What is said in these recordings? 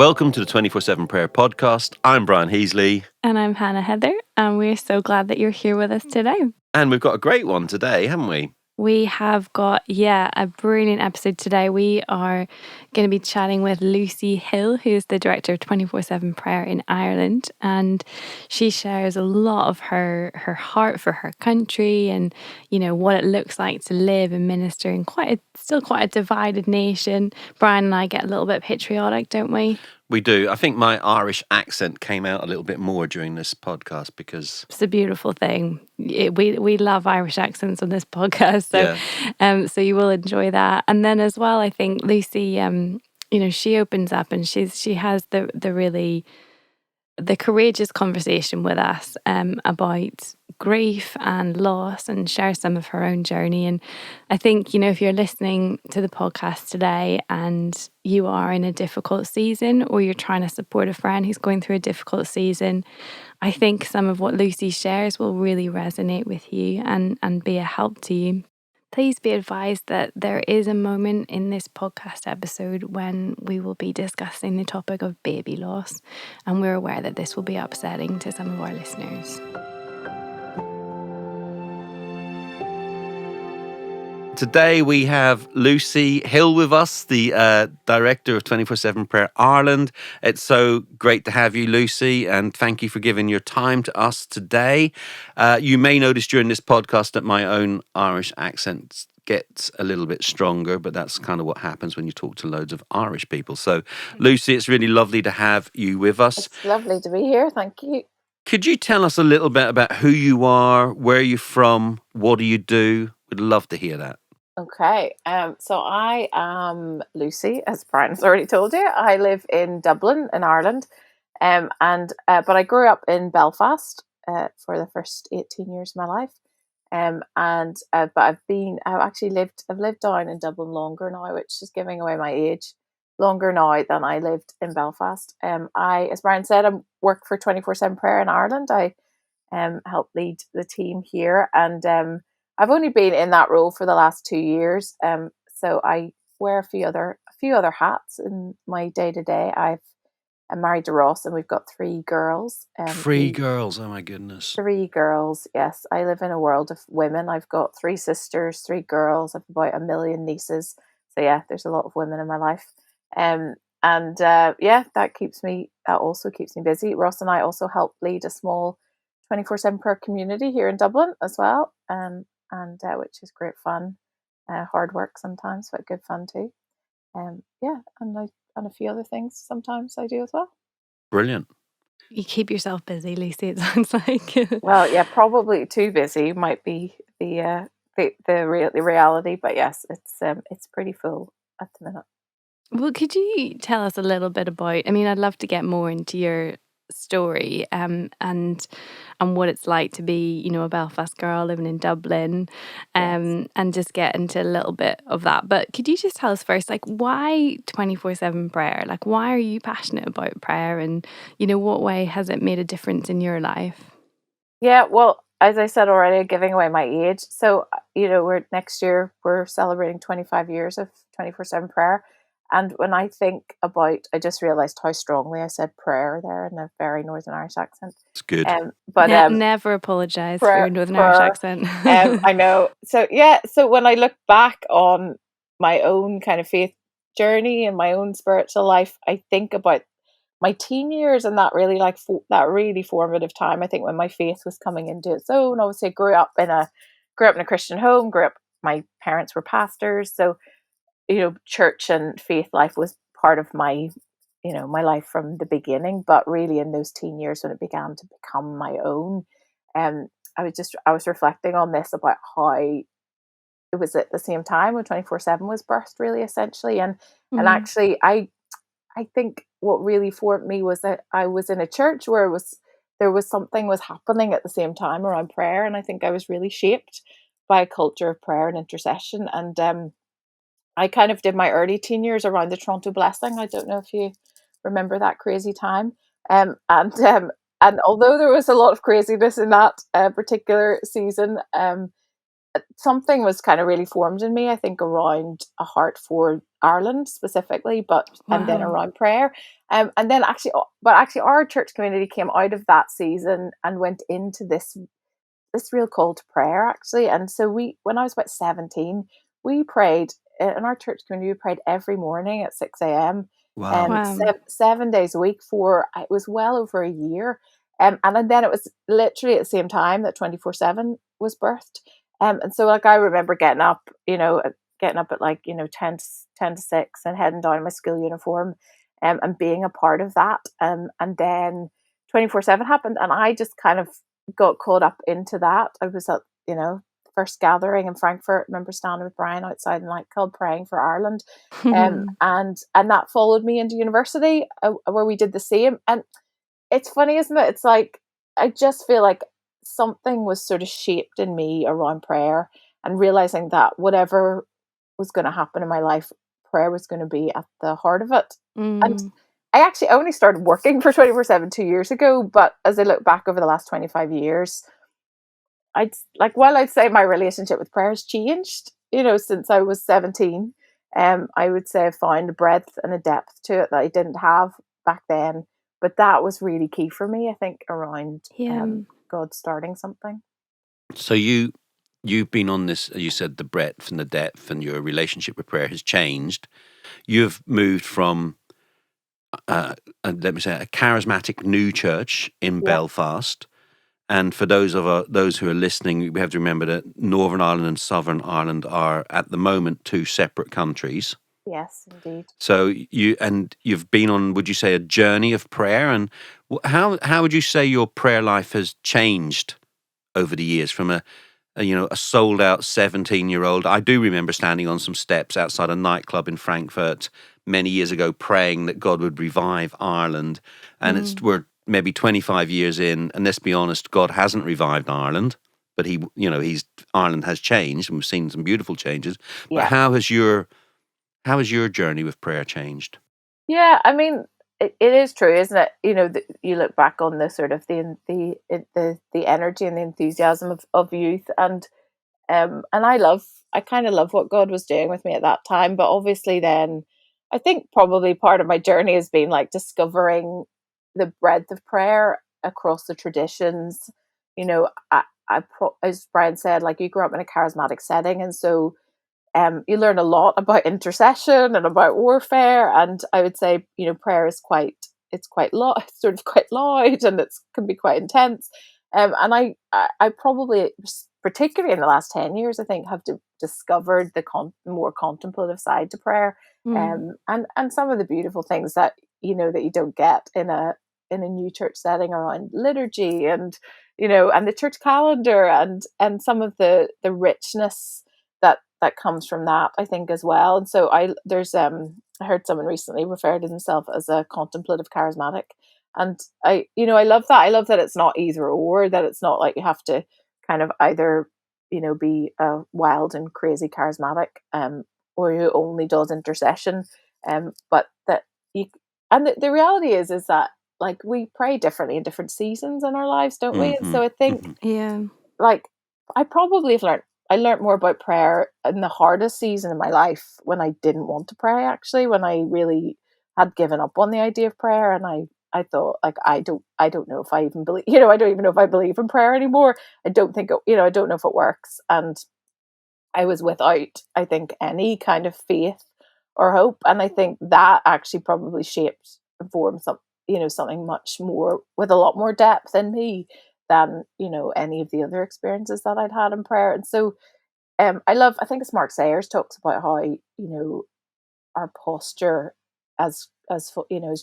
Welcome to the 24/7 Prayer Podcast. I'm Brian Heasley. And I'm Hannah Heather, and we're so glad that you're here with us today. And we've got a great one today, haven't we? We have got, a brilliant episode today. We are going to be chatting with Lucy Hill, who's the director of 24/7 Prayer in Ireland. And she shares a lot of her heart for her country and, what it looks like to live and minister in still quite a divided nation. Brian and I get a little bit patriotic, don't we? We do. I think my Irish accent came out a little bit more during this podcast because it's a beautiful thing. We love Irish accents on this podcast, so you will enjoy that. And then as well, I think Lucy, she opens up and she has the courageous conversation with us about grief and loss, and share some of her own journey. And I think, if you're listening to the podcast today and you are in a difficult season, or you're trying to support a friend who's going through a difficult season, I think some of what Lucy shares will really resonate with you and be a help to you. Please be advised that there is a moment in this podcast episode when we will be discussing the topic of baby loss, and we're aware that this will be upsetting to some of our listeners. Today we have Lucy Hill with us, the director of 24/7 Prayer Ireland. It's so great to have you, Lucy, and thank you for giving your time to us today. You may notice during this podcast that my own Irish accent gets a little bit stronger, but that's kind of what happens when you talk to loads of Irish people. So, Lucy, it's really lovely to have you with us. It's lovely to be here. Thank you. Could you tell us a little bit about who you are, where you're from, what do you do? We'd love to hear that. Okay, so I am Lucy, as Brian has already told you. I live in Dublin, in Ireland, but I grew up in Belfast for the first 18 years of my life, but I've lived down in Dublin longer now, which is giving away my age, longer now than I lived in Belfast. As Brian said, I work for 24/7 Prayer in Ireland. I help lead the team here, and I've only been in that role for the last 2 years, so I wear a few other hats in my day to day. I'm married to Ross, and we've got 3 girls. 3 girls, oh my goodness! 3 girls, yes. I live in a world of women. I've got 3 sisters, 3 girls. I've about 1 million nieces. So yeah, there's a lot of women in my life, that also keeps me busy. Ross and I also help lead a small 24/7 prayer community here in Dublin as well. Which is great fun, hard work sometimes, but good fun too. And a few other things sometimes I do as well. Brilliant. You keep yourself busy, Lucy, it sounds like. Well, yeah, probably too busy might be the reality, but yes, it's pretty full at the minute. Well, could you tell us a little bit about, I'd love to get more into your story and what it's like to be, a Belfast girl living in Dublin, Yes. and just get into a little bit of that. But could you just tell us first, why 24/7 prayer? Why are you passionate about prayer, and, what way has it made a difference in your life? Yeah, well, as I said already, giving away my age. So, next year we're celebrating 25 years of 24/7 prayer. And when I think about, I just realised how strongly I said prayer there in a very Northern Irish accent. It's good. Never apologise for your Northern Irish accent. I know. So when I look back on my own kind of faith journey and my own spiritual life, I think about my teen years and that really that really formative time. I think when my faith was coming into its own. Obviously, I grew up in a Christian home. My parents were pastors, so church and faith life was part of my life from the beginning. But really, in those teen years when it began to become my own, I was reflecting on this about how it was at the same time when 24/7 was birthed, really, essentially, and actually, I think what really formed me was that I was in a church where there was something was happening at the same time around prayer, and I think I was really shaped by a culture of prayer and intercession. And I kind of did my early teen years around the Toronto Blessing. I don't know if you remember that crazy time. And although there was a lot of craziness in that particular season, something was kind of really formed in me, I think, around a heart for Ireland specifically, and then Wow. around prayer. And then actually our church community came out of that season and went into this real call to prayer, actually. And so when I was about 17, we prayed in our church community. We prayed every morning at 6 a.m. Wow. Wow. 7 days a week for it was well over a year. And then it was literally at the same time that 24/7 was birthed. And so like I remember getting up at like 10 to 6 and heading down in my school uniform, and being a part of that. And then 24/7 happened, and I just kind of got caught up into that. I was at, first gathering in Frankfurt. I remember standing with Brian outside a nightclub praying for Ireland. And that followed me into university, where we did the same. And it's funny, isn't it? It's like, I just feel like something was sort of shaped in me around prayer, and realizing that whatever was going to happen in my life, prayer was going to be at the heart of it. And Mm. I actually only started working for 24/7 2 years ago, but as I look back over the last 25 years, while I'd say my relationship with prayer has changed, since I was 17. I would say I found a breadth and a depth to it that I didn't have back then. But that was really key for me, I think, around Yeah. God starting something. So you've been on this, you said the breadth and the depth, and your relationship with prayer has changed. You've moved from, let me say, a charismatic new church in Yeah. Belfast. And for those who are listening, we have to remember that Northern Ireland and Southern Ireland are at the moment two separate countries. Yes, indeed. So you've been on, would you say, a journey of prayer? And how would you say your prayer life has changed over the years from a sold out 17-year-old? I do remember standing on some steps outside a nightclub in Frankfurt many years ago praying that God would revive Ireland. And we're maybe 25 years in, and let's be honest, God hasn't revived Ireland, but Ireland has changed, and we've seen some beautiful changes. But Yeah. how has your journey with prayer changed? Yeah, I mean, it is true, isn't it? You look back on the sort of the energy and the enthusiasm of youth, and I kind of love what God was doing with me at that time. But obviously, then I think probably part of my journey has been like discovering the breadth of prayer across the traditions. As Brian said, like, you grew up in a charismatic setting, and so you learn a lot about intercession and about warfare. And I would say, prayer is quite loud, sort of quite loud, and it can be quite intense. And I probably, particularly in the last 10 years, I think, have discovered the more contemplative side to prayer, and some of the beautiful things that that you don't get in a new church setting around liturgy, and the church calendar, and some of the richness that comes from that, I think, as well. And so I heard someone recently refer to himself as a contemplative charismatic. And I love that. I love that it's not either or, that it's not like you have to kind of either, be a wild and crazy charismatic, or who only does intercession. But that you and the reality is that, like, we pray differently in different seasons in our lives, don't we? And Mm-hmm. so I think, Mm-hmm. Yeah. like, I learned more about prayer in the hardest season of my life, when I didn't want to pray, actually, when I really had given up on the idea of prayer. And I thought, like, I don't know if I even believe, I don't even know if I believe in prayer anymore. I don't think I don't know if it works. And I was without, I think, any kind of faith or hope. And I think that actually probably shaped and formed something much more, with a lot more depth in me, than, any of the other experiences that I'd had in prayer. And so I think it's Mark Sayers talks about how, our posture as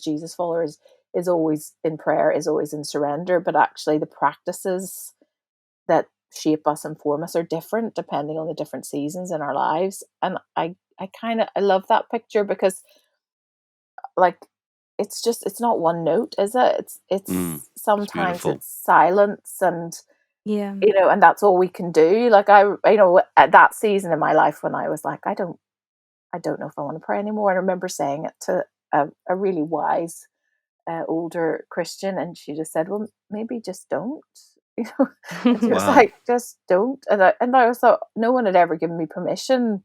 Jesus followers is always in prayer, is always in surrender, but actually the practices that shape us and form us are different depending on the different seasons in our lives. And I love that picture, because, like, it's not one note, is it? It's It's sometimes beautiful. it's silence, and Yeah. and that's all we can do. Like, at that season in my life when I was like, I don't know if I want to pray anymore. And I remember saying it to a really wise older Christian, and she just said, "Well, maybe just don't." you know. And she was Wow. like, just don't. And I was thought no one had ever given me permission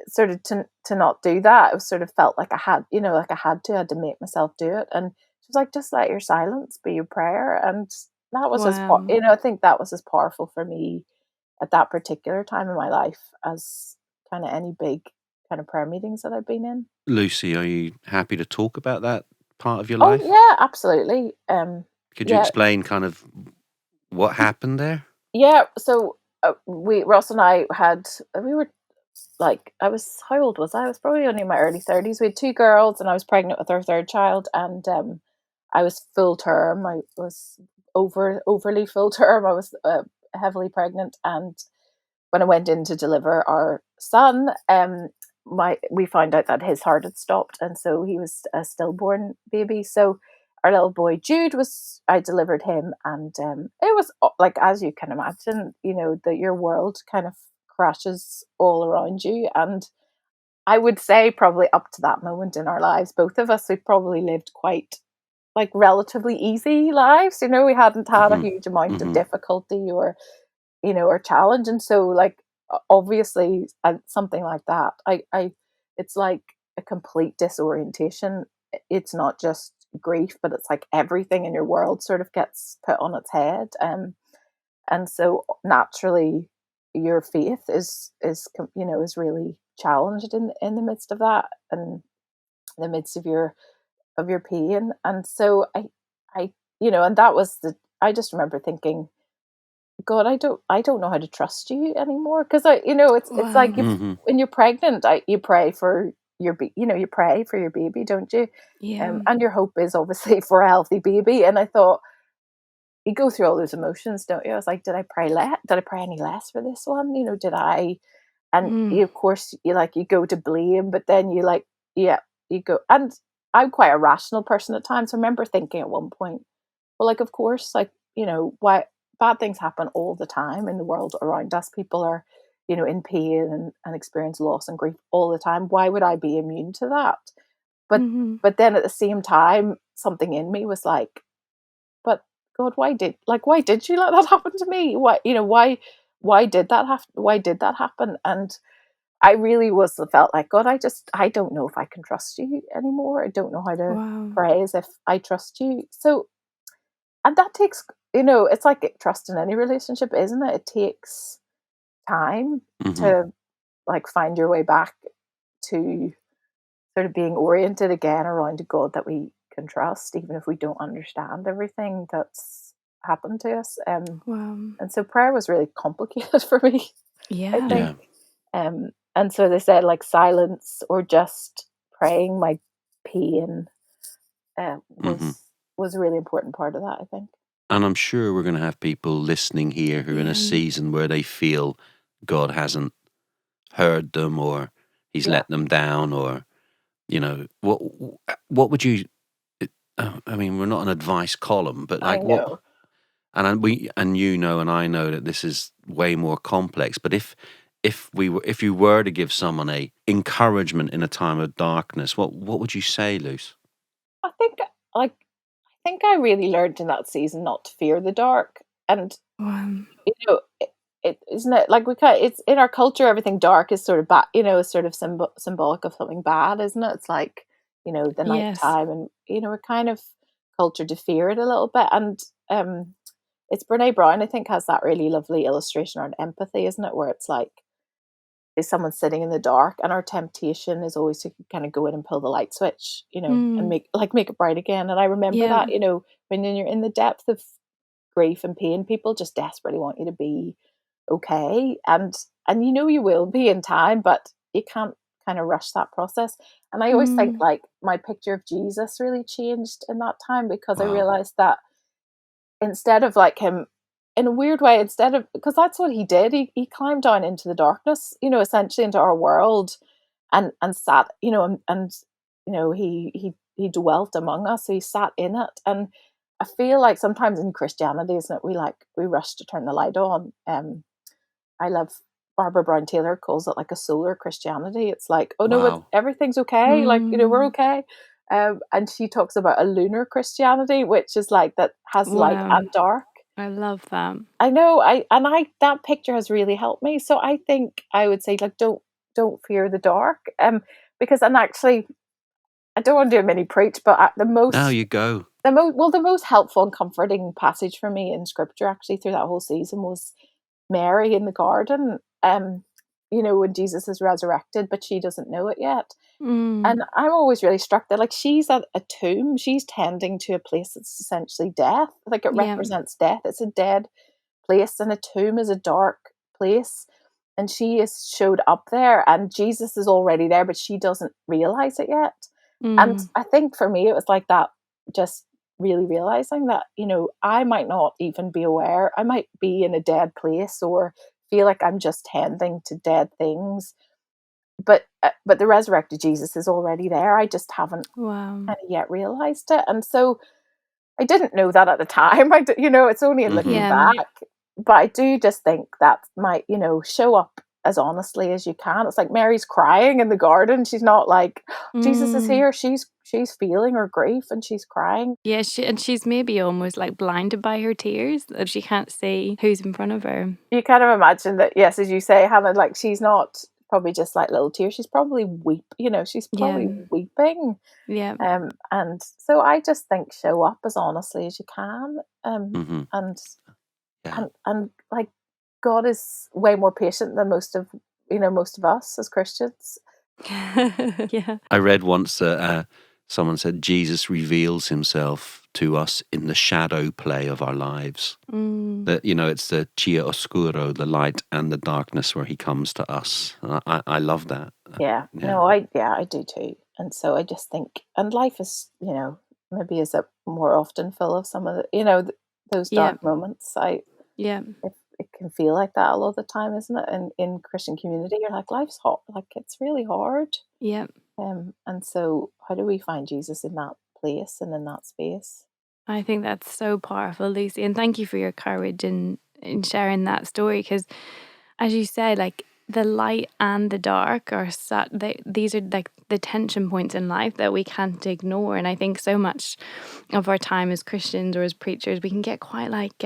sort of to not do that. It was sort of felt like I had, like I had to make myself do it. And she was like, just let your silence be your prayer. And that was Wow. I think that was as powerful for me at that particular time in my life as kind of any big kind of prayer meetings that I've been in. Lucy, are you happy to talk about that part of your Oh life? yeah, absolutely. Could you Yeah, explain kind of what happened there? yeah. So Ross and I we were like, how old was I? I was probably only in my early 30s. We had two girls, and I was pregnant with our third child, and I was full term. I was overly full term. I was heavily pregnant, and when I went in to deliver our son, we found out that his heart had stopped, and so he was a stillborn baby. So our little boy Jude I delivered him, and it was like, as you can imagine, that your world kind of crashes all around you. And I would say probably up to that moment in our lives, both of us, we probably lived quite like relatively easy lives. We hadn't had a Hmm. huge amount of Hmm. difficulty or challenge. And so, like, obviously, something like that, it's like a complete disorientation. It's not just grief, but it's like everything in your world sort of gets put on its head. And so naturally, your faith is really challenged in the midst of that, and in the midst of your pain. And so I and that was I just remember thinking, God, I don't know how to trust you anymore, because it's like, Wow. if Hmm. when you're pregnant, you pray for you pray for your baby, don't you? Yeah. And your hope is obviously for a healthy baby. And I thought, you go through all those emotions, don't you? I was like, did I pray any less for this one? Did I? And Mm. of course, you go to blame, but then yeah, you go. And I'm quite a rational person at times. I remember thinking at one point, well, like, of course, like, why bad things happen all the time in the world around us. People are, in pain and experience loss and grief all the time. Why would I be immune to that? But Hmm. but then at the same time, something in me was like, but God, why did you let that happen to me? Why did that happen? And I really felt like, God, I don't know if I can trust you anymore. I don't know how to Wow. pray as if I trust you. So, and that takes, it's like trust in any relationship, isn't it? It takes time Hmm. to like find your way back to sort of being oriented again around a God that we can trust, even if we don't understand everything that's happened to us. Wow. And so prayer was really complicated for me, I Yeah. think. Yeah. And so they said, like, silence or just praying my pain uh, Hmm. was was a really important part of that, I think. And I'm sure we're going to have people listening here who are in a Yeah. season where they feel God hasn't heard them, or He's Yeah, let them down, or what would you? I mean, we're not an advice column, but I like what? know. And and I know that this is way more complex. But if you were to give someone a encouragement in a time of darkness, what would you say, Luce? I think like I think I really learned in that season not to fear the dark. And Wow. it isn't it like, it's in our culture, everything dark is sort of bad, is sort of symbolic of something bad, isn't it? It's like, the Yes. nighttime, and we're kind of cultured to fear it a little bit. And it's Brene Brown, I think, has that really lovely illustration around empathy, isn't it? Where it's like, is someone sitting in the dark, and our temptation is always to kind of go in and pull the light switch, and Mm. make it bright again. And I remember Yeah. that, when you're in the depth of grief and pain, people just desperately want you to be okay. And you will be in time, but you can't kind of rush that process. And I always think, Mm. like, my picture of Jesus really changed in that time, because I Wow. realized that instead of like him, in a weird way, instead of, because that's what he did, he climbed down into the darkness, essentially into our world, and sat, and he dwelt among us. So he sat in it. And I feel like sometimes in Christianity, isn't it, we rush to turn the light on. I love, Barbara Brown Taylor calls it like a solar Christianity. It's like, oh no, Wow. everything's okay. Like, we're Mm. okay. And she talks about a lunar Christianity, which is like, that has light Wow. and dark. I love that. I know, that picture has really helped me. So I think I would say, like, don't fear the dark. Because, and actually, I don't want to do a mini preach, but Now you go. the most helpful and comforting passage for me in scripture, actually, through that whole season, was Mary in the garden. When Jesus is resurrected, but she doesn't know it yet. Mm. And I'm always really struck that, like, she's at a tomb, she's tending to a place that's essentially death. Like, it Yeah. represents death. It's a dead place, and a tomb is a dark place. And she is showed up there, and Jesus is already there, but she doesn't realize it yet. And Mm. I think for me, it was like that, just really realizing that, I might not even be aware. I might be in a dead place or feel like I'm just tending to dead things. But the resurrected Jesus is already there. I just haven't Wow. kind of yet realized it. And so I didn't know that at the time. It's only in looking Yeah. back. But I do just think that might, show up as honestly as you can. It's like Mary's crying in the garden. She's not like, Jesus is Mm. here. She's feeling her grief and she's crying. Yeah, she's maybe almost like blinded by her tears, that she can't see who's in front of her. You kind of imagine that, yes, as you say, Hannah, like, she's not probably just like little tears. She's probably she's probably Yeah. weeping. Yeah. And so I just think show up as honestly as you can. Hmm. And Yeah. and like, God is way more patient than most of us as Christians. Yeah. I read once someone said Jesus reveals himself to us in the shadow play of our lives. Mm. That, it's the chia oscuro, the light and the darkness, where he comes to us. And I love that. Yeah. Yeah. No, I do too. And so I just think, and life is, maybe is a more often full of some of the, those Yeah. dark moments. Yeah. It can feel like that a lot of the time, isn't it? And in Christian community, you're like, life's hot, like, it's really hard. Yeah. And so how do we find Jesus in that place and in that space? I think that's so powerful, Lucy, and thank you for your courage in sharing that story, because, as you say, like, the light and the dark are these are like the tension points in life that we can't ignore. And I think so much of our time as Christians or as preachers, we can get quite like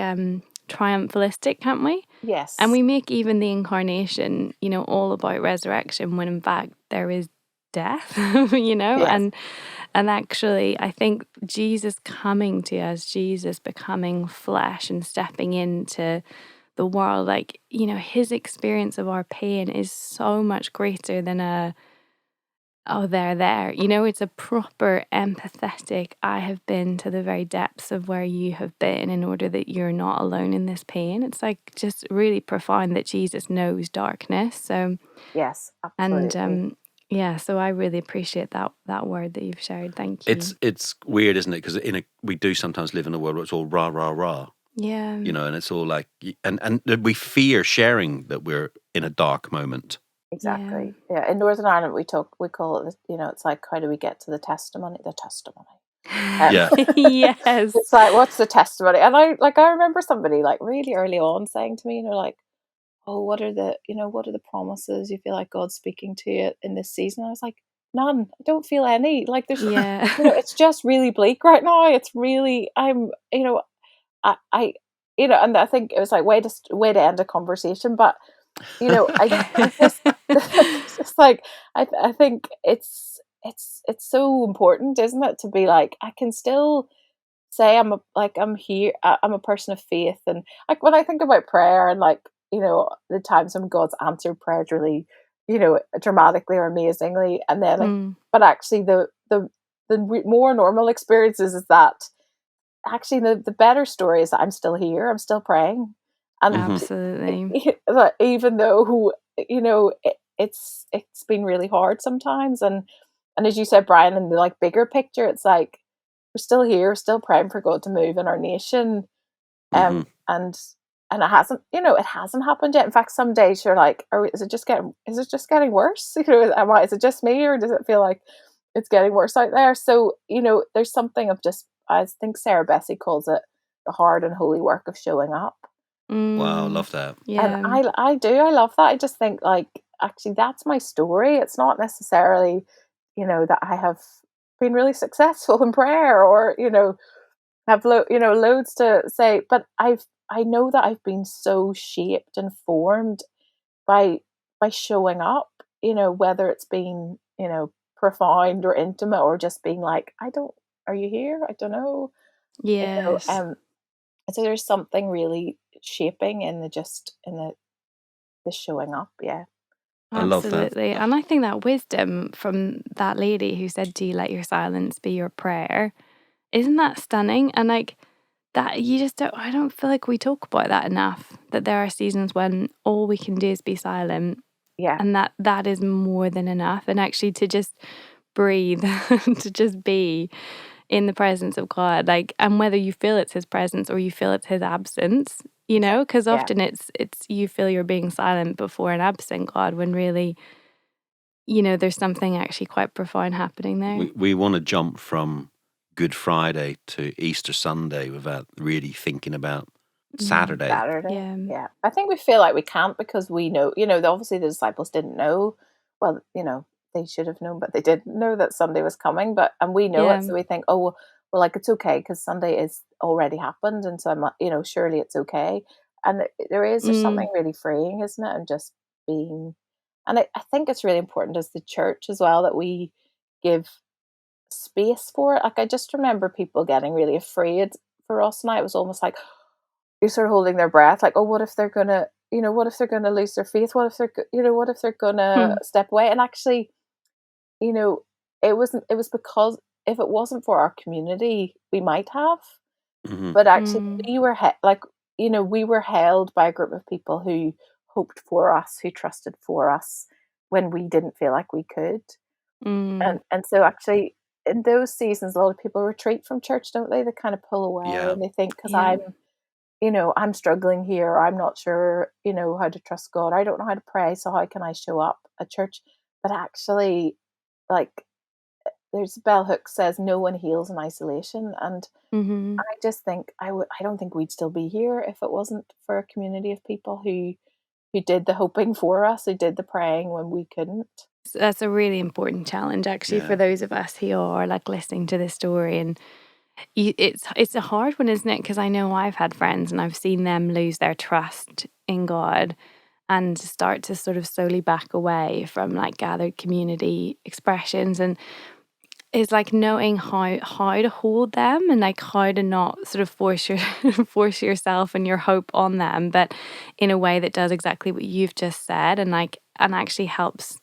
triumphalistic, can't we? Yes. And we make even the incarnation, all about resurrection, when in fact there is death, Yes. and actually, I think Jesus coming to us, Jesus becoming flesh and stepping into the world, like, his experience of our pain is so much greater than they're there. It's a proper empathetic, I have been to the very depths of where you have been in order that you're not alone in this pain. It's like just really profound that Jesus knows darkness. So, Yes, and absolutely. yeah, so I really appreciate that word that you've shared. Thank you. It's weird, isn't it? Because we do sometimes live in a world where it's all rah, rah, rah. Yeah. And it's all like, and we fear sharing that we're in a dark moment. Exactly. Yeah. In Northern Ireland, we call it, it's like, how do we get to the testimony? The testimony. Yeah. Yes. It's like, what's the testimony? And I remember somebody, like, really early on saying to me, like, oh, what are the promises you feel like God's speaking to you in this season? I was like, none. I don't feel any. Like, there's, Yeah. it's just really bleak right now. It's really, I and I think it was like, way to end a conversation, but I just it's just like, I think it's so important, isn't it, to be like, I can still say I'm here. I'm a person of faith, and like, when I think about prayer and, like, the times when God's answered prayers really, dramatically or amazingly, and then, like, Mm. but actually the more normal experiences is that actually the better story is that I'm still here, I'm still praying, and Absolutely. even though it's been really hard sometimes, and as you said, Brian, in the, like, bigger picture, it's like, we're still here, still praying for God to move in our nation. Hmm. And it hasn't happened yet. In fact, some days you're like, is it just getting worse? Is it just me, or does it feel like it's getting worse out there? So, there's something of just, I think Sarah Bessie calls it the hard and holy work of showing up. Wow, Mm. love that. And Yeah. I love that. I just think, like, actually, that's my story. It's not necessarily, that I have been really successful in prayer, or, have loads to say, but I know that I've been so shaped and formed by showing up, whether it's been, profound or intimate, or just being like, are you here? I don't know. You know, Yes. so there's something really shaping in the showing up. Yeah. I love that. Absolutely. And I think that wisdom from that lady who said, "Do you let your silence be your prayer?" Isn't that stunning? And like that, you just don't, I don't feel like we talk about that enough, that there are seasons when all we can do is be silent, Yeah. and that is more than enough. And actually to just breathe, to just be in the presence of God, like, and whether you feel it's his presence or you feel it's his absence, because Yeah. often it's you feel you're being silent before an absent God, when really, there's something actually quite profound happening there. We want to jump from Good Friday to Easter Sunday without really thinking about Saturday. Saturday. Yeah. Yeah. I think we feel like we can't because we know, obviously the disciples didn't know. Well, they should have known, but they didn't know that Sunday was coming. And we know it. Yeah. So we think, oh, well, like it's okay because Sunday is already happened. And so surely it's okay. And there's Mm. something really freeing, isn't it? And just being, and I think it's really important as the church as well that we give space for it. Like I just remember people getting really afraid for us, and it was almost like, you're sort of holding their breath, like, oh, what if they're gonna, what if they're gonna lose their faith? What if what if they're gonna Hmm. step away? And actually, you know, it was because if it wasn't for our community, we might have. Hmm. But actually, Mm. we were held by a group of people who hoped for us, who trusted for us when we didn't feel like we could. Mm. And so actually, in those seasons, a lot of people retreat from church, don't they? They kind of pull away Yeah. and they think, because Yeah. I'm struggling here, or I'm not sure, how to trust God. I don't know how to pray, so how can I show up at church? But actually, like, there's Bell Hooks says, no one heals in isolation, and Mm-hmm. I just think I don't think we'd still be here if it wasn't for a community of people who did the hoping for us, who did the praying when we couldn't. So that's a really important challenge, actually, for Yeah. those of us who are like listening to this story. And it's a hard one, isn't it? Because I know I've had friends and I've seen them lose their trust in God and start to sort of slowly back away from like gathered community expressions. And it's like knowing how to hold them, and like how to not sort of force your force yourself and your hope on them, but in a way that does exactly what you've just said, and like and actually helps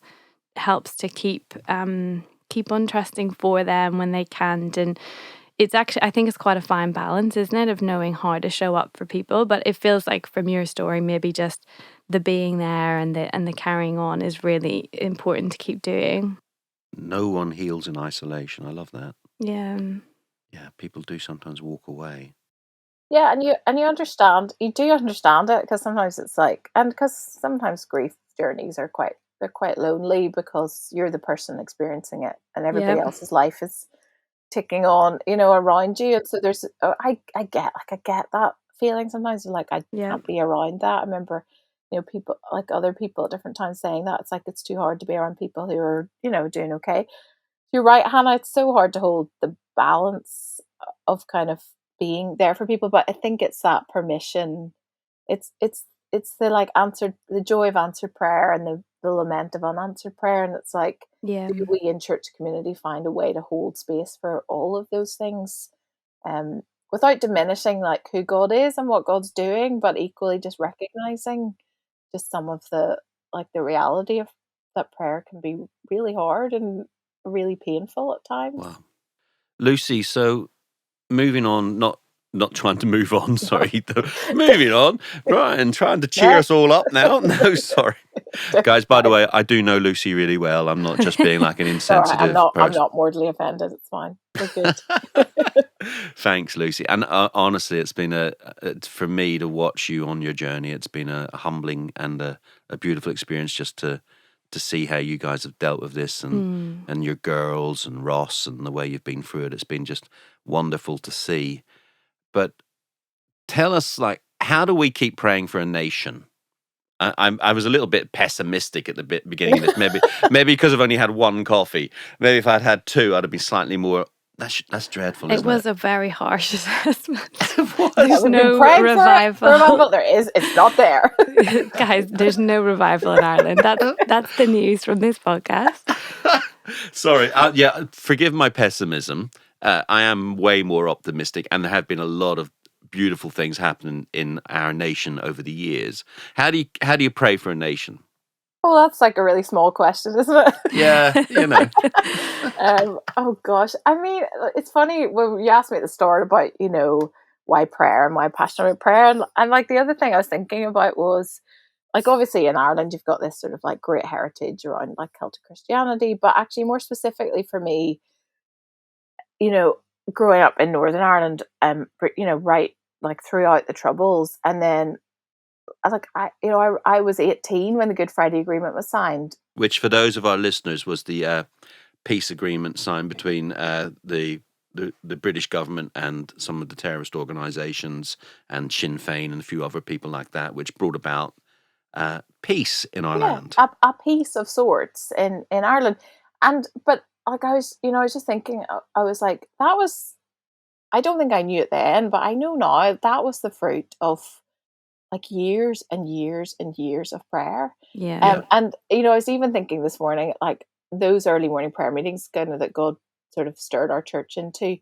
to keep on trusting for them when they can't. And it's actually, I think it's quite a fine balance, isn't it, of knowing how to show up for people. But it feels like from your story, maybe just the being there and the carrying on is really important to keep doing. No one heals in isolation. I love that. Yeah. Yeah, people do sometimes walk away. Yeah, you do understand it, because sometimes it's like, and because sometimes grief journeys are they're quite lonely because you're the person experiencing it and everybody Yep. else's life is ticking on, around you. And so there's, I get that feeling sometimes, like I Yep. can't be around that. I remember, people, like other people at different times, saying that it's like it's too hard to be around people who are, doing okay. You're right, Hannah. It's so hard to hold the balance of kind of being there for people, but I think it's that permission. It's the like answered the joy of answered prayer and the lament of unanswered prayer, and it's like, Yeah. do we in church community find a way to hold space for all of those things, um, without diminishing like who God is and what God's doing, but equally just recognizing just some of the reality of that prayer can be really hard and really painful at times. Wow. Lucy, so moving on, not trying to move on, sorry. Moving on, right, and trying to cheer No. us all up now. No, sorry. Guys, by the way, I do know Lucy really well. I'm not just being like an It's all right. insensitive I'm person. not mortally offended. It's fine. We're good. Thanks, Lucy. And honestly, it's been for me to watch you on your journey. It's been a humbling and a beautiful experience just to see how you guys have dealt with this, Mm. and your girls and Ross and the way you've been through it. It's been just wonderful to see. But tell us, like, how do we keep praying for a nation? I was a little bit pessimistic at the beginning of this. Maybe because I've only had one coffee. Maybe if I'd had two, I'd have been slightly more That's dreadful, It isn't was it? a very harsh assessment. What? Yeah, There's we've been no praying revival. for revival. It's not there. Guys, there's no revival in Ireland. That's the news from this podcast. Sorry. Yeah, forgive my pessimism. I am way more optimistic, and there have been a lot of beautiful things happening in our nation over the years. How do you pray for a nation? Well, that's like a really small question, isn't it? Yeah, you know. Oh gosh, I mean, it's funny when you asked me at the start about why prayer and why passion about prayer, and like the other thing I was thinking about was like obviously in Ireland you've got this sort of like great heritage around like Celtic Christianity, but actually more specifically for me, you know, growing up in Northern Ireland, right like throughout the Troubles, and then I was 18 when the Good Friday Agreement was signed. Which, for those of our listeners, was the peace agreement signed between the British government and some of the terrorist organisations and Sinn Féin and a few other people like that, which brought about peace in our Yeah, land. a peace of sorts in Ireland, and but like I was just thinking, I was like, that was. I don't think I knew it then, but I know now that was the fruit of like years and years and years of prayer. Yeah. And I was even thinking this morning, like those early morning prayer meetings, kind of that God sort of stirred our church into,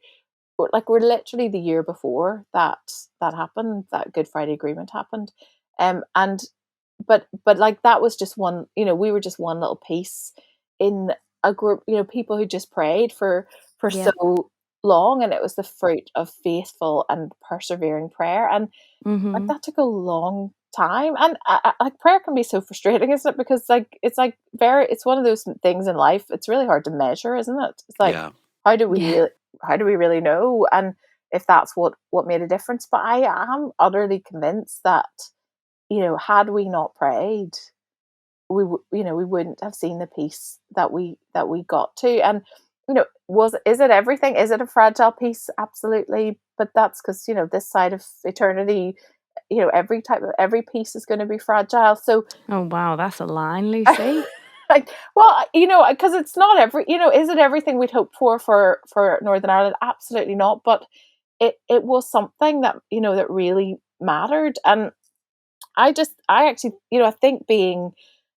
we're literally the year before that happened, that Good Friday Agreement happened, and but like that was just one, we were just one little piece in a group, people who just prayed for Yeah. so long, and it was the fruit of faithful and persevering prayer, and like that took a long time, and like prayer can be so frustrating, isn't it? Because like it's one of those things in life. It's really hard to measure, isn't it? It's like Yeah. how do we Yeah. really know, and if that's what made a difference. But I am utterly convinced that had we not prayed, we wouldn't have seen the peace that we got to. And is it everything? Is it a fragile peace? Absolutely. But that's because this side of eternity, every piece is going to be fragile. So Oh wow, that's a line, Lucy. like, well, because it's not is it everything we'd hoped for Northern Ireland? Absolutely not. But it was something that that really mattered. And I actually, I think being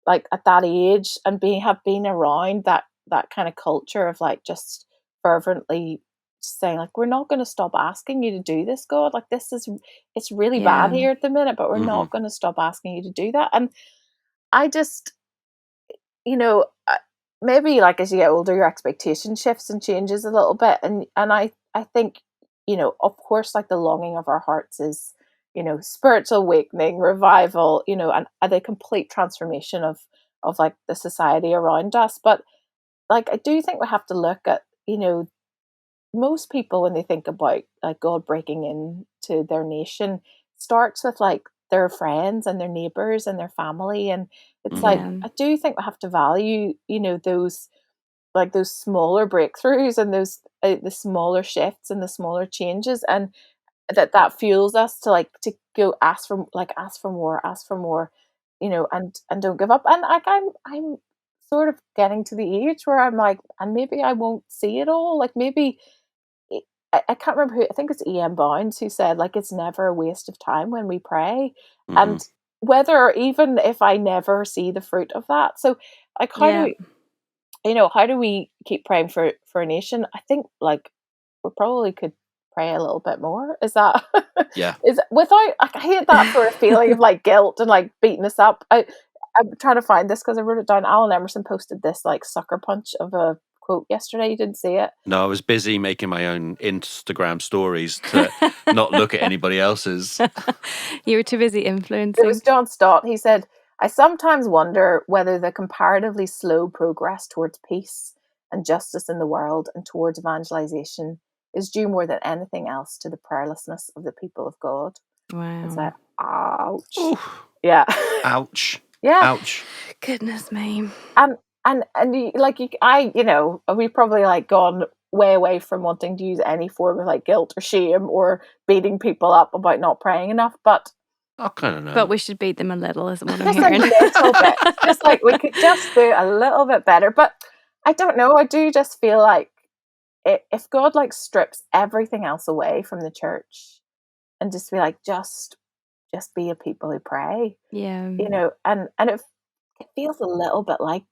like at that age and have been around that kind of culture of like just fervently saying like, we're not going to stop asking you to do this, God. Like it's really bad Yeah. here at the minute, but we're Hmm. not going to stop asking you to do that. And I just, maybe like as you get older, your expectation shifts and changes a little bit, and I think of course, like the longing of our hearts is spiritual awakening, revival, and the complete transformation of like the society around us. But like I do think we have to look at most people when they think about like God breaking into their nation starts with like their friends and their neighbors and their family, and it's like Yeah. I do think we have to value those like those smaller breakthroughs and those the smaller shifts and the smaller changes, and that fuels us to like to go ask for more, and don't give up. And like I'm sort of getting to the age where I'm like, and maybe I won't see it all, like maybe I can't remember who, I think it's E.M. Bounds who said like it's never a waste of time when we pray. Hmm. And whether even if I never see the fruit of that. So like Yeah. how do we keep praying for a nation? I think like we probably could pray a little bit more. Is that Yeah. is without like, I hate that sort of feeling of like guilt and like beating us up. I'm trying to find this because I wrote it down. Alan Emerson posted this like sucker punch of a quote yesterday. You didn't see it? No, I was busy making my own Instagram stories to not look at anybody else's. You were too busy It influencing. was John Stott. He said, I sometimes wonder whether the comparatively slow progress towards peace and justice in the world and towards evangelization is due more than anything else to the prayerlessness of the people of God. It's Wow. like, ouch. Ooh, Yeah. ouch. Yeah. Ouch. Goodness me. And we've probably like gone way away from wanting to use any form of like guilt or shame or beating people up about not praying enough, but I kind of know. But we should beat them a little, isn't what I'm just a hearing. little bit. Just like we could just do a little bit better. But I don't know. I do just feel like if God like strips everything else away from the church and just be like, just be a people who pray, Yeah. and it feels a little bit like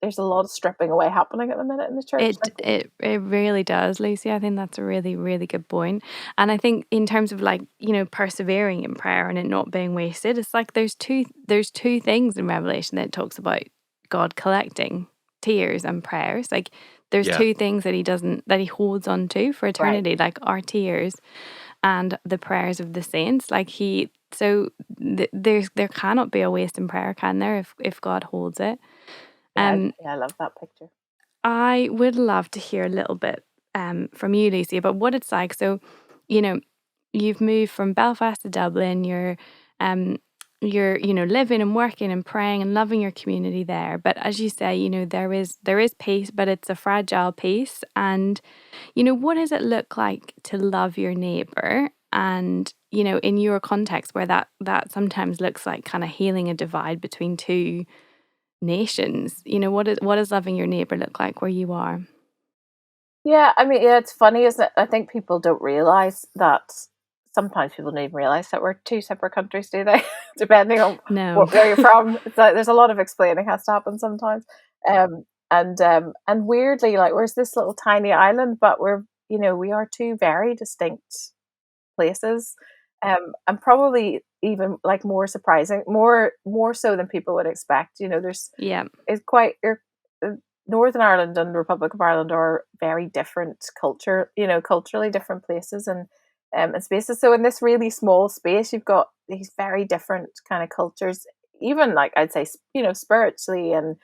there's a lot of stripping away happening at the minute in the church. It really does, Lucy. I think that's a really, really good point. And I think in terms of like, persevering in prayer and it not being wasted, it's like there's two things in Revelation that it talks about God collecting tears and prayers. Like there's two things that he holds on to for eternity, like our tears and the prayers of the saints. Like there cannot be a waste in prayer, can there, if God holds it? I love that picture. I would love to hear a little bit from you, Lucy, about what it's like. So, you've moved from Belfast to Dublin. You're living and working and praying and loving your community there. But as you say, there is peace, but it's a fragile peace. And what does it look like to love your neighbour? And in your context, where that sometimes looks like kind of healing a divide between two nations, what does loving your neighbour look like where you are? Yeah, I mean, it's funny, isn't it? I think people don't realise that. Sometimes people don't even realise that we're two separate countries, do they? Depending on where you're from. It's like there's a lot of explaining has to happen sometimes. And weirdly, like, we're this little tiny island, but we are two very distinct places. And probably even like more surprising, more so than people would expect. It's quite Northern Ireland and the Republic of Ireland are very different culturally different places and spaces. So in this really small space, you've got these very different kind of cultures, even like I'd say, spiritually and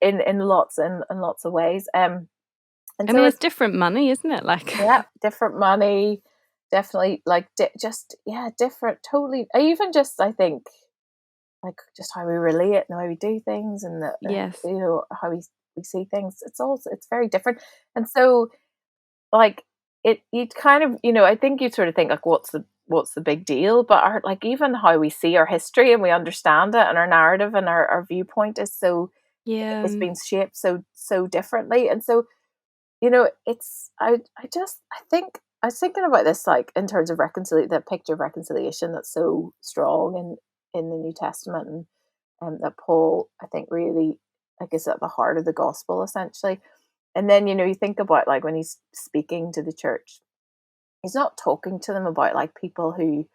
in lots of ways. And I mean, it's different money, isn't it? Like, yeah, different money, definitely. Like different. Totally. I think like just how we relate and how we do things and how we see things. It's very different. And so like you'd kind of, I think you'd sort of think like, what's the big deal? But like even how we see our history and we understand it and our narrative and our viewpoint is it's been shaped so differently. And so, I think I was thinking about this, like in terms of the picture of reconciliation that's so strong in the New Testament, and that Paul, I think, really like is at the heart of the gospel essentially. And then you think about like when he's speaking to the church, he's not talking to them about like people who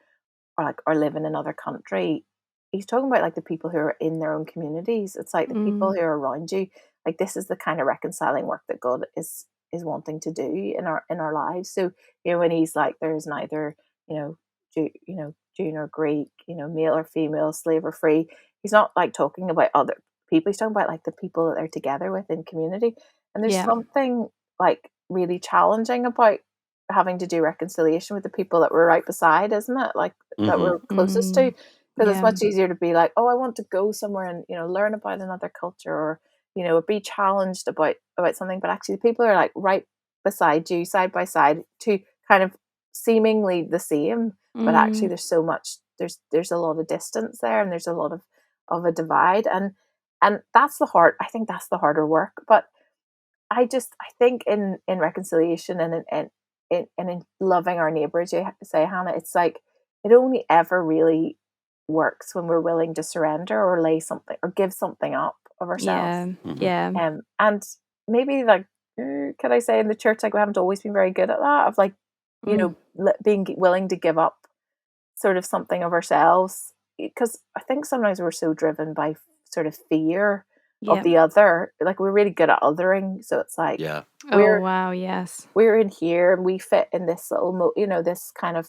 are live in another country. He's talking about like the people who are in their own communities. It's like the people who are around you. Like this is the kind of reconciling work that God is wanting to do in our lives. So when he's like, there's neither Jew nor Greek, male or female, slave or free. He's not like talking about other people. He's talking about like the people that they're together with in community. And there's something like really challenging about having to do reconciliation with the people that we're right beside, isn't it? Like that we're closest to. Because it's much easier to be like, oh, I want to go somewhere and learn about another culture or be challenged about something. But actually, the people are like right beside you, side by side, to kind of seemingly the same, but actually there's so much. There's a lot of distance there, and there's a lot of a divide, and that's the hard. I think that's the harder work. But I think in reconciliation and in loving our neighbours, you have to say, Hannah, it's like it only ever really works when we're willing to surrender or lay something or give something up of ourselves. And maybe like, could I say in the church, like we haven't always been very good at that, of like, being willing to give up sort of something of ourselves, because I think sometimes we're so driven by sort of fear of the other. Like we're really good at othering, so it's like we're in here and we fit in this little this kind of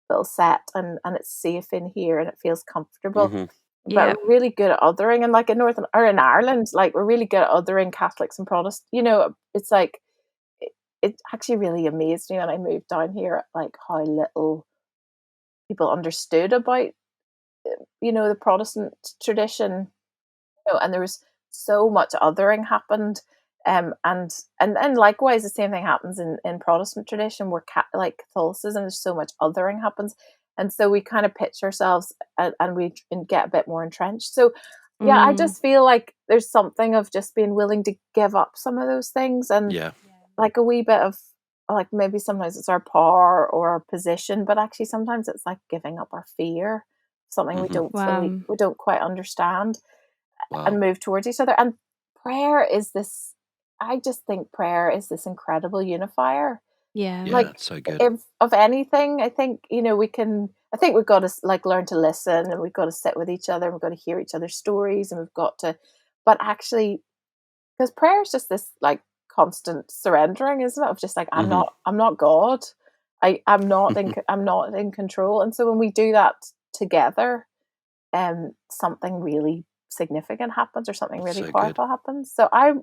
little set, and it's safe in here and it feels comfortable. But we're really good at othering, and like in Northern or in Ireland, like we're really good at othering Catholics and Protestants. It's like it actually really amazed me when I moved down here, like how little people understood about the Protestant tradition. And there was so much othering happened, and likewise the same thing happens in Protestant tradition, where like Catholicism, there's so much othering happens, and so we kind of pitch ourselves and we get a bit more entrenched. So I just feel like there's something of just being willing to give up some of those things, and like a wee bit of, like, maybe sometimes it's our power or our position, but actually sometimes it's like giving up our fear, something Hmm. we don't quite understand, and Wow. move towards each other. And prayer is this, I just think prayer is this incredible unifier. Yeah. Yeah, Like, so good. if of anything, I think, I think we've got to like learn to listen, and we've got to sit with each other, and we've got to hear each other's stories, and we've got to, but actually, because prayer is just this like constant surrendering, isn't it? Of just like, Hmm. I'm not God. I'm not in control. And so when we do that together, something really significant happens, or something really So good. powerful happens. So I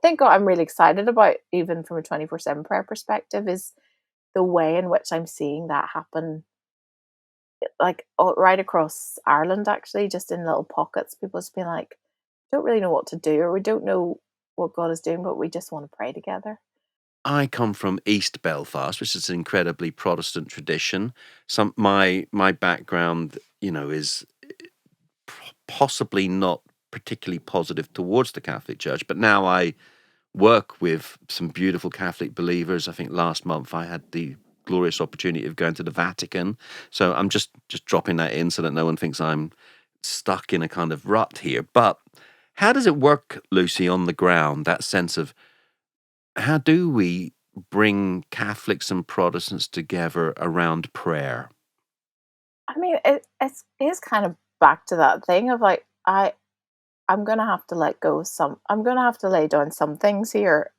think what I'm really excited about, even from a 24/7 prayer perspective, is the way in which I'm seeing that happen, like, right across Ireland, actually, just in little pockets. People just being like, don't really know what to do, or we don't know what God is doing, but we just want to pray together. I come from East Belfast, which is an incredibly Protestant tradition. My background, is possibly not particularly positive towards the Catholic Church, but now I work with some beautiful Catholic believers. I think last month I had the glorious opportunity of going to the Vatican. So I'm just dropping that in so that no one thinks I'm stuck in a kind of rut here. But how does it work, Lucy, on the ground? That sense of how do we bring Catholics and Protestants together around prayer? I mean, it is kind of back to that thing of like, I'm gonna have to let go of some. I'm gonna have to lay down some things here,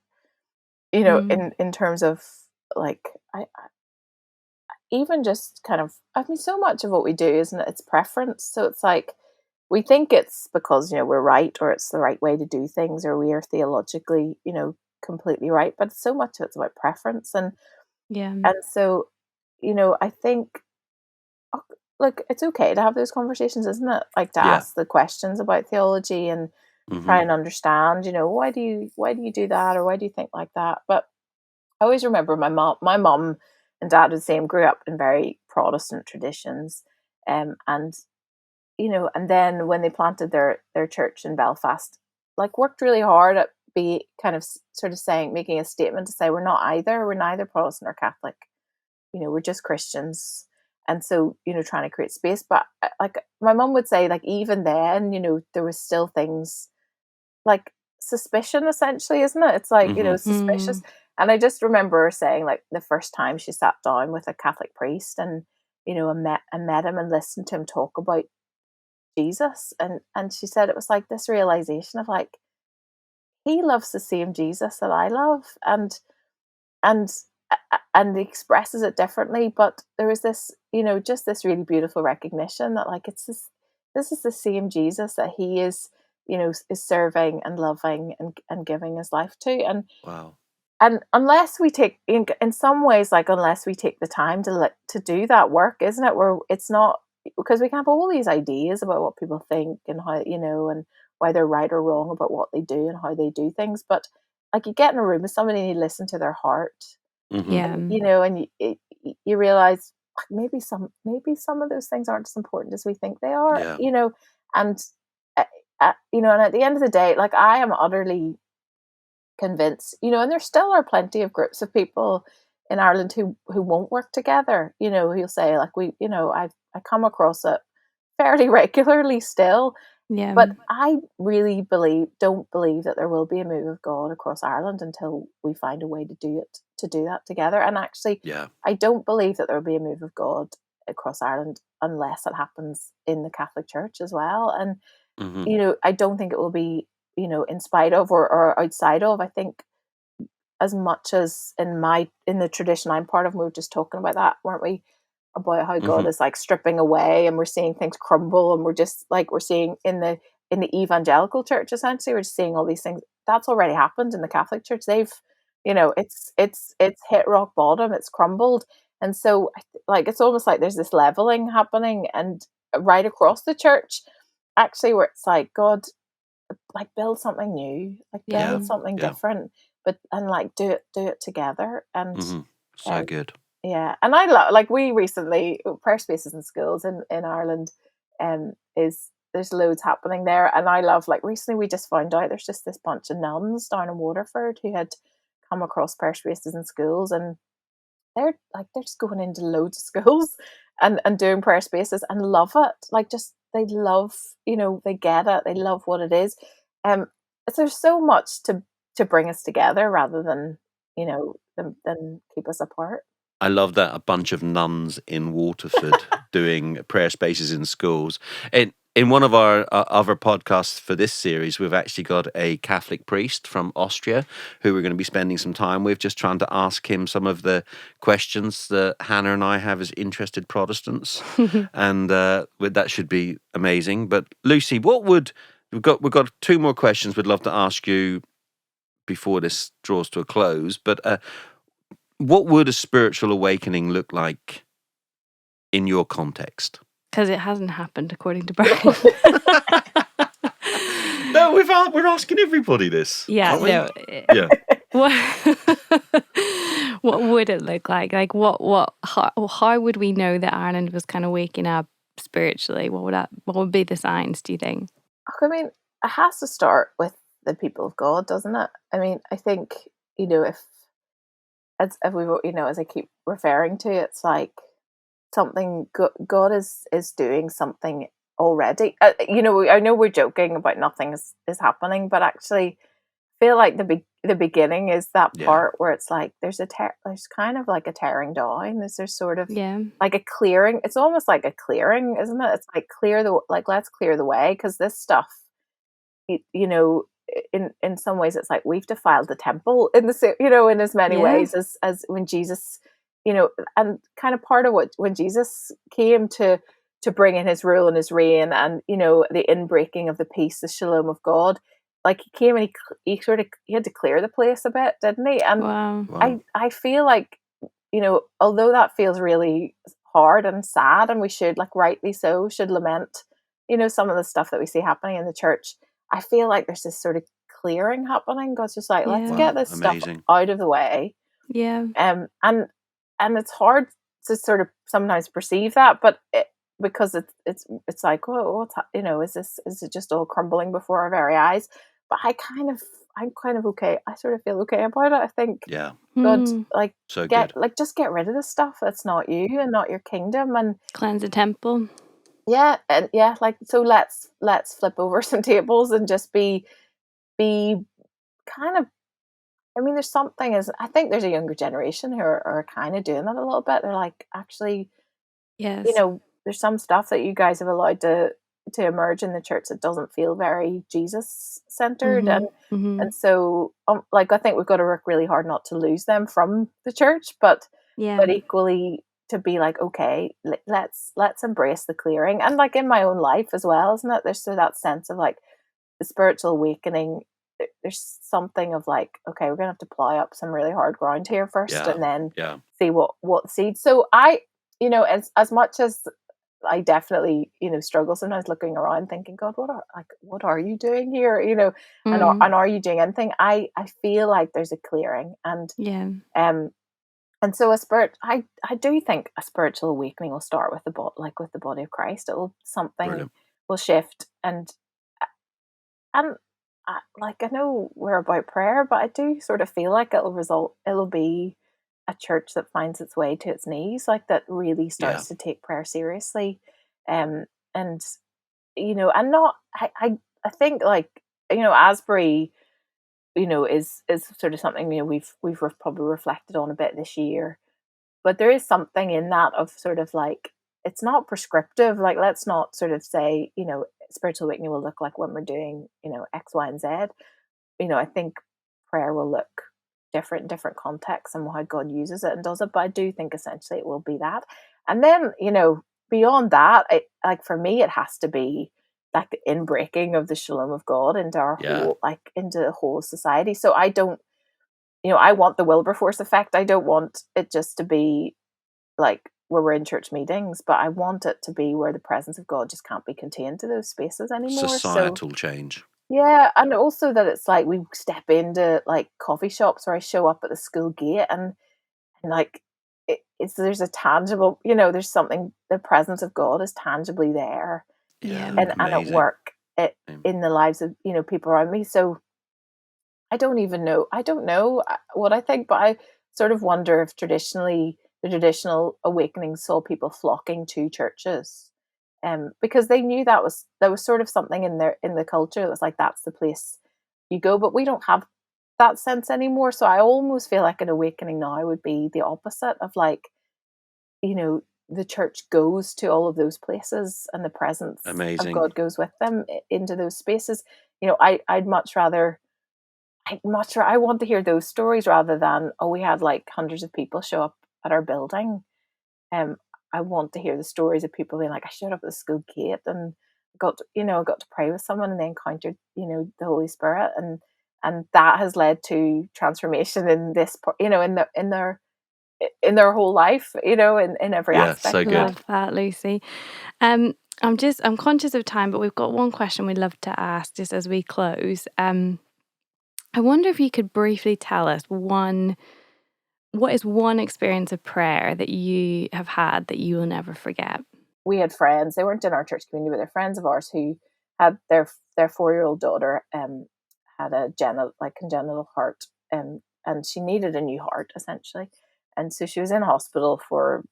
Mm. in terms of, like, even just kind of, I mean, so much of what we do, isn't it? It's preference. So it's like, we think it's because, we're right, or it's the right way to do things, or we are theologically, completely right. But so much of it's about preference. Yeah. And so, I think, oh, look, it's okay to have those conversations, isn't it? Like, to Yeah. ask the questions about theology, and Hmm. try and understand, why do you do that, or why do you think like that? But I always remember my mom and dad are the same, grew up in very Protestant traditions. And and then when they planted their church in Belfast, like, worked really hard at be kind of sort of saying, making a statement to say, we're neither Protestant or Catholic, we're just Christians. And so, trying to create space. But like, my mom would say, like, even then, there was still things like suspicion, essentially, isn't it? It's like, Hmm. suspicious. Mm. And I just remember her saying, like, the first time she sat down with a Catholic priest, and, I met him and listened to him talk about Jesus. And she said it was like this realization of, like, he loves the same Jesus that I love, and and he expresses it differently. But there was this, just this really beautiful recognition that, like, this is the same Jesus that he is serving and loving, and giving his life to. Wow. And unless we take, in some ways, like, unless we take the time to do that work, isn't it? Where it's not, because we can have all these ideas about what people think, and how, and why they're right or wrong about what they do and how they do things. But, like, you get in a room with somebody and you listen to their heart, Hmm. Yeah. and, and you realize, like, maybe some of those things aren't as important as we think they are, Yeah. and uh, and at the end of the day, like, I am utterly convinced, and there still are plenty of groups of people in Ireland who won't work together, who'll say, like, I come across it fairly regularly still. Yeah. But I really don't believe that there will be a move of God across Ireland until we find a way to do that together. And actually, Yeah. I don't believe that there will be a move of God across Ireland unless it happens in the Catholic Church as well. And, Hmm. I don't think it will be, in spite of, or outside of. I think, as much as in the tradition I'm part of, we were just talking about that, weren't we? About how God Hmm. is, like, stripping away, and we're seeing things crumble, and we're seeing in the evangelical church, essentially, we're just seeing all these things. That's already happened in the Catholic Church. They've, it's hit rock bottom, it's crumbled. And so, like, it's almost like there's this leveling happening, and right across the church, actually, where it's like, God, like, build something new, like, Yeah. build Yeah. something Yeah. different, but, and, like, do it together. And Hmm. So um good. yeah, and I love, like, we recently, prayer spaces in schools in Ireland, is there's loads happening there. And I love, like, recently we just found out there's just this bunch of nuns down in Waterford who had come across prayer spaces in schools, and they're just going into loads of schools and doing prayer spaces and love it. Like, just they love, they get it, they love what it is. So there's so much to bring us together rather than than keep us apart. I love that, a bunch of nuns in Waterford doing prayer spaces in schools. In one of our other podcasts for this series, we've actually got a Catholic priest from Austria who we're going to be spending some time with, just trying to ask him some of the questions that Hannah and I have as interested Protestants, and that should be amazing. But Lucy, we've got two more questions we'd love to ask you before this draws to a close, but. What would a spiritual awakening look like in your context? Because it hasn't happened, according to Brian. No, we're asking everybody this. Yeah, aren't we? no. Yeah. What would it look like? Like, how would we know that Ireland was kind of waking up spiritually? What would be the signs, do you think? I mean, it has to start with the people of God, doesn't it? I mean, I think, if we, as I keep referring to, it's like something God is doing something already. I know we're joking about nothing is happening, but actually feel like the beginning is that part where it's like there's kind of like a tearing down. There's sort of like a clearing. It's almost like a clearing, isn't it? It's like let's clear the way, because this stuff, in some ways it's like we've defiled the temple in in as many ways as when Jesus, and kind of part of when Jesus came to bring in his rule and his reign, and the inbreaking of the peace, the shalom of God. Like, he came and he had to clear the place a bit, didn't he? And Wow. I feel like, although that feels really hard and sad, and we should, like, rightly so, should lament, some of the stuff that we see happening in the church, I feel like there's this sort of clearing happening. God's just like, let's get this stuff out of the way. Yeah. And it's hard to sort of sometimes perceive that, but because it's like, well, is it just all crumbling before our very eyes? But I'm kind of okay. I sort of feel okay about it. I think God, like, so just get rid of the stuff that's not you and not your kingdom, and cleanse the temple. Like, so let's flip over some tables and just be kind of, I mean, there's something, I think there's a younger generation who are kind of doing that a little bit. They're like, actually, yes, there's some stuff that you guys have allowed to emerge in the church that doesn't feel very Jesus centered, and so like, I think we've got to work really hard not to lose them from the church, but equally to be like, okay, let's embrace the clearing. And like in my own life as well, isn't it? There's that sense of like the spiritual awakening. There's something of like, okay, we're gonna have to plow up some really hard ground here first, and then see what seeds. So I, as much as I definitely, struggle sometimes looking around thinking, God, what are you doing here? And are you doing anything? I feel like there's a clearing, and and so I do think a spiritual awakening will start with with the body of Christ. Something will shift, and like, I know we're about prayer, but I do sort of feel like it'll be a church that finds its way to its knees, like, that really starts to take prayer seriously, and and not, I think, like, Asbury, is sort of something, we've probably reflected on a bit this year, but there is something in that of sort of like, it's not prescriptive. Like, let's not sort of say, spiritual awakening will look like when we're doing, X, Y, and Z. I think prayer will look different in different contexts and how God uses it and does it. But I do think essentially it will be that. And then, beyond that, like, for me, it has to be like the inbreaking of the shalom of God into our whole, like, into the whole society. So I don't, I want the Wilberforce effect. I don't want it just to be like where we're in church meetings, but I want it to be where the presence of God just can't be contained to those spaces anymore. Societal change. Yeah, and also that it's like we step into like coffee shops, or I show up at the school gate, and like there's a tangible, there's something, the presence of God is tangibly there, and at work, in the lives of people around me. So I don't even know. I don't know what I think, but I sort of wonder if traditionally the traditional awakening saw people flocking to churches, because they knew there was sort of something in the culture that was like that's the place you go. But we don't have that sense anymore. So I almost feel like an awakening now would be the opposite of like, the church goes to all of those places and the presence of Amazing. God goes with them into those spaces. I want to hear those stories rather than, oh, we had like hundreds of people show up at our building. I want to hear the stories of people being like, I showed up at the school gate and got to pray with someone and they encountered, the Holy Spirit, and that has led to transformation in this, in their whole life, in every Yeah, aspect so of good. life. Love that, Lucy. I'm conscious of time, but we've got one question we'd love to ask just as we close. I wonder if you could briefly tell us what is one experience of prayer that you have had that you will never forget? We had friends, they weren't in our church community, but they're friends of ours who had their 4-year-old daughter had a congenital heart, and she needed a new heart essentially. And so she was in hospital for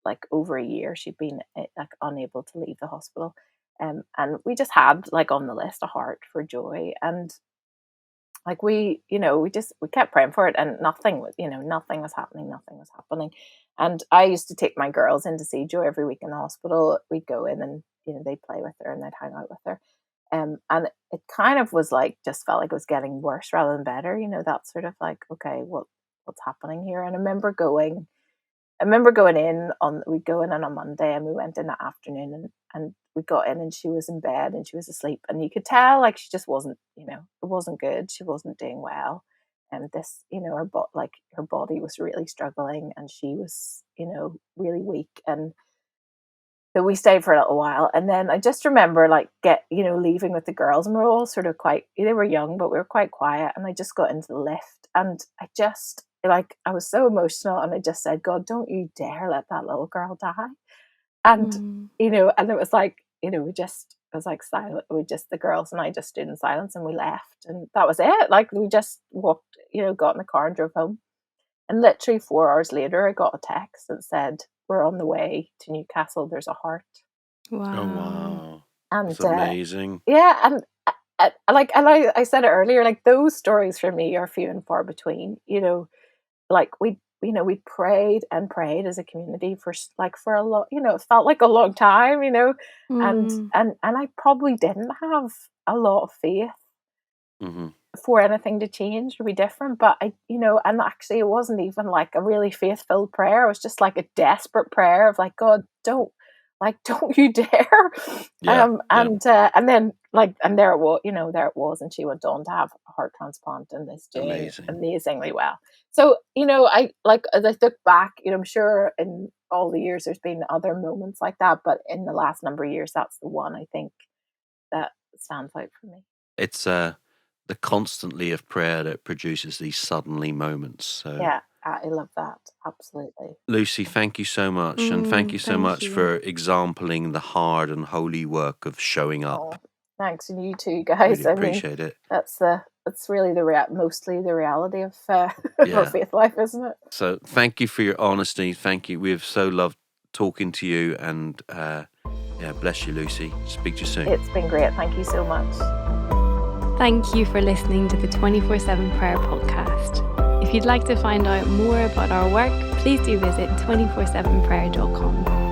like over a year. She'd been like unable to leave the hospital. And we just had like on the list a heart for Joy. And like we kept praying for it, and nothing was happening. And I used to take my girls in to see Joy every week in the hospital. We'd go in and they'd play with her and they'd hang out with her. And it kind of was like, just felt like it was getting worse rather than better, that sort of like, okay, what's happening here? And I remember going in we'd go in on a Monday, and we went in the afternoon, and we got in and she was in bed and she was asleep, and you could tell like she just wasn't, it wasn't good. She wasn't doing well. And this, her body was really struggling, and she was, really weak. And so we stayed for a little while, and then I just remember like leaving with the girls, and we were all sort of they were young, but we were quite quiet. And I just got into the lift, and I was so emotional, and I just said, God, don't you dare let that little girl die. And and it was like, it was like silent. The girls and I just stood in silence, and we left, and that was it. Like we just walked, got in the car and drove home. And literally 4 hours later, I got a text that said, we're on the way to Newcastle. There's a heart. Wow. Oh, wow. And That's amazing. yeah, and I said it earlier, like those stories for me are few and far between. Like we prayed and prayed as a community for a long, it felt like a long time, and I probably didn't have a lot of faith for anything to change or be different. But and actually it wasn't even like a really faith-filled prayer. It was just like a desperate prayer of like, God, don't you dare. And then and there it was, and she went on to have a heart transplant and is doing amazingly well. So I as I look back, I'm sure in all the years there's been other moments like that, but in the last number of years, that's the one I think that stands out for me. It's the constantly of prayer that produces these suddenly moments. So yeah, I love that. Absolutely. Lucy, thank you so much. And thank you so much for exempling the hard and holy work of showing up. Oh, thanks. And you too, guys. Really appreciate it. That's really mostly the reality of our faith life, isn't it? So thank you for your honesty. Thank you. We've so loved talking to you, and bless you, Lucy. Speak to you soon. It's been great. Thank you so much. Thank you for listening to the 24/7 Prayer Podcast. If you'd like to find out more about our work, please do visit 247prayer.com.